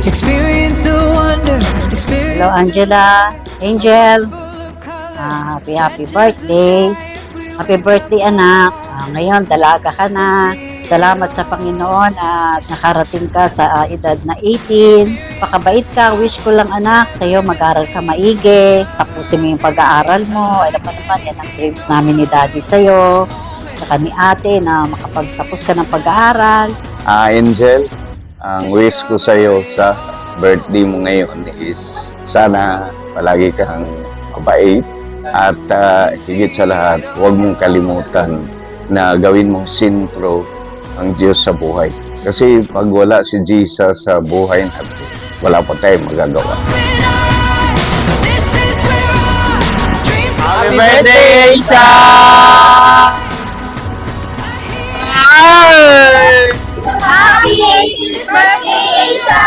Experience the wonder. Experience. Hello, Angela. Angel. Happy birthday. Happy birthday, anak. Ngayon, dalaga ka na. Salamat sa Panginoon at nakarating ka sa edad na 18. Pakabait ka. Wish ko lang, anak, sa'yo mag-aral ka maigi. Tapusin mo yung pag-aaral mo. Alam mo naman, yan ang dreams namin ni Daddy sa'yo. Tsaka ni ate na makapagtapos ka ng pag-aaral. Angel, ang wish ko sa iyo sa birthday mo ngayon is sana palagi kang mabait at higit sa lahat, huwag mong kalimutan na gawin mong sentro ang Diyos sa buhay. Kasi pag wala si Jesus sa buhay natin, wala pa tayong magagawa. Happy birthday, Aisha! Happy 18th birthday, Aisha!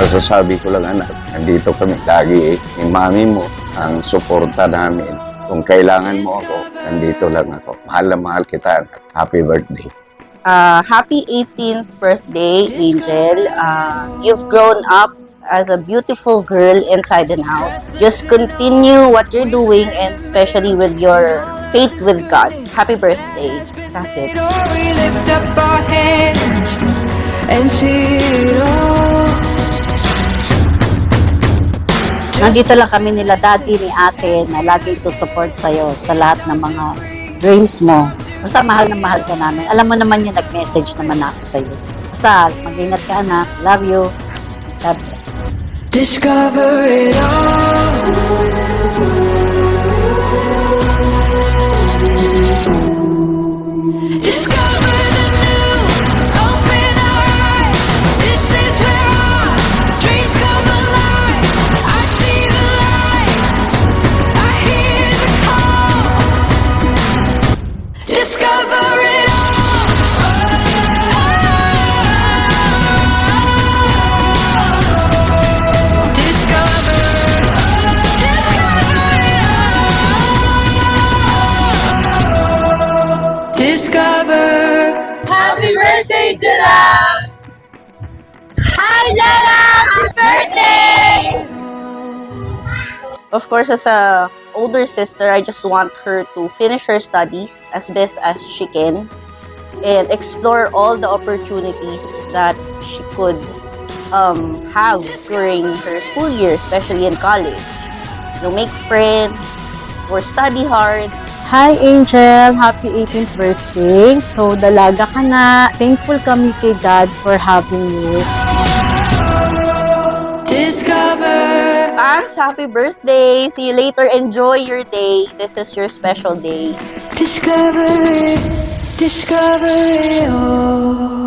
Masasabi ko lang, anak, nandito kami lagi ni mami mo ang suporta namin. Kung kailangan mo ako, nandito lang ako. Mahal na mahal kita, anak. Happy birthday. Happy 18th birthday, Angel. You've grown up as a beautiful girl inside and out. Just continue what you're doing, and especially with your faith with God. Happy birthday. That's it. We lift up our hands and see it all. Nandito lang kami nila Daddy, ni ate na laging susupport sa'yo sa lahat ng mga dreams mo. Basta mahal na mahal ka namin. Alam mo naman yung nag-message naman ako sa'yo. Basta mag-ingat ka, anak. Love you. God bless. Discover it all. Discover the new. Open our eyes. This is where our dreams come alive. I see the light. I hear the call. Discover it all. Discover. Happy birthday, Jella! Hi, Jella! Happy birthday! Of course, as a older sister, I just want her to finish her studies as best as she can and explore all the opportunities that she could have during her school year, especially in college. Make friends or study hard. Hi, Angel. Happy 18th birthday. So, dalaga ka na. Thankful kami kay Dad for having you. Discover. Thanks! Happy birthday! See you later. Enjoy your day. This is your special day. Discover it. Discover it all.